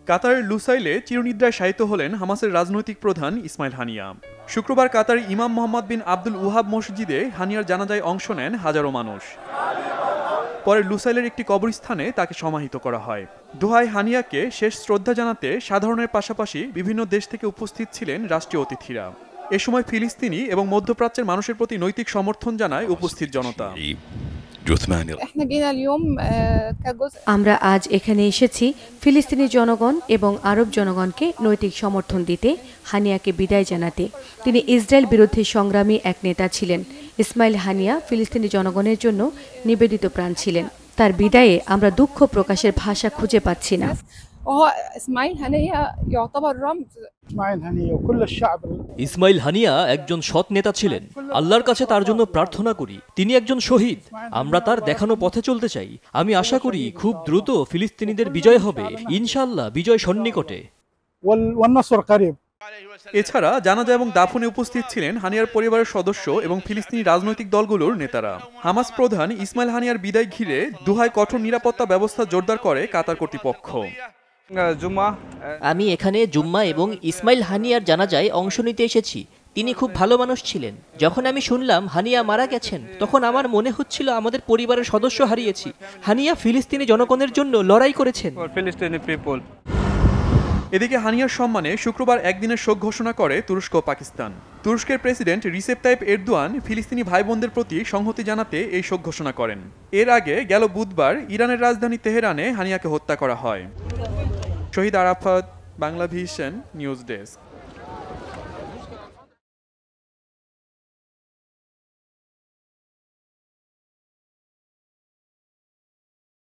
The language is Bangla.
কাতারের লুসাইলে চিরনিদ্রায় শায়িত হলেন হামাসের রাজনৈতিক প্রধান ইসমাইল হানিয়া। শুক্রবার কাতারের ইমাম মোহাম্মদ বিন আব্দুল ওয়াহাব মসজিদে হানিয়ার জানাজায় অংশ নেন হাজারো মানুষ। পরে লুসাইলের একটি কবরস্থানে তাকে সমাহিত করা হয়। দোহায় হানিয়াকে শেষ শ্রদ্ধা জানাতে সাধারণের পাশাপাশি বিভিন্ন দেশ থেকে উপস্থিত ছিলেন রাষ্ট্রীয় অতিথিরা। এ সময় ফিলিস্তিনি এবং মধ্যপ্রাচ্যের মানুষের প্রতি নৈতিক সমর্থন জানায় উপস্থিত জনতা। আমরা আজ এখানে এসেছি ফিলিস্তিনি জনগণ এবং আরব জনগণকে নৈতিক সমর্থন দিতে, হানিয়াকে বিদায় জানাতে। তিনি ইসরায়েল বিরোধী সংগ্রামী এক নেতা ছিলেন। ইসমাইল হানিয়া ফিলিস্তিনি জনগণের জন্য নিবেদিত প্রাণ ছিলেন। তার বিদায়ে আমরা দুঃখ প্রকাশের ভাষা খুঁজে পাচ্ছি না। ইসমাইল হানিয়া একজন সৎ নেতা ছিলেন। আল্লাহর কাছে তার জন্য প্রার্থনা করি। তিনি একজন শহীদ। আমরা তার দেখানো পথে চলতে চাই। আমি আশা করি খুব দ্রুত ফিলিস্তিনিদের বিজয় হবে। ইনশাআল্লাহ বিজয় সন্নিকটে। এছাড়া জানাজা এবং দাফনে উপস্থিত ছিলেন হানিয়ার পরিবারের সদস্য এবং ফিলিস্তিনি রাজনৈতিক দলগুলোর নেতারা। হামাস প্রধান ইসমাইল হানিয়ার বিদায় ঘিরে দোহায় কঠোর নিরাপত্তা ব্যবস্থা জোরদার করে কাতার কর্তৃপক্ষ। আমি এখানে জুম্মা এবং ইসমাইল হানিয়ার জানাজায় অংশ নিতে এসেছি। তিনি খুব ভালো মানুষ ছিলেন। যখন আমি শুনলাম হানিয়া মারা গেছেন, তখন আমার মনে হচ্ছিল আমাদের পরিবারের সদস্য হারিয়েছি। হানিয়া ফিলিস্তিনি জনগণের জন্য লড়াই করেছেন। এদিকে হানিয়ার সম্মানে শুক্রবার একদিনের শোক ঘোষণা করে তুরস্ক ও পাকিস্তান। তুরস্কের প্রেসিডেন্ট রিসেপ তাইপ এরদোয়ান ফিলিস্তিনি ভাই বোনদের প্রতি সংহতি জানাতে এই শোক ঘোষণা করেন। এর আগে গেল বুধবার ইরানের রাজধানী তেহরানে হানিয়াকে হত্যা করা হয়। শহীদ আরাফাত, বাংলাভিশন নিউজ ডেস্ক।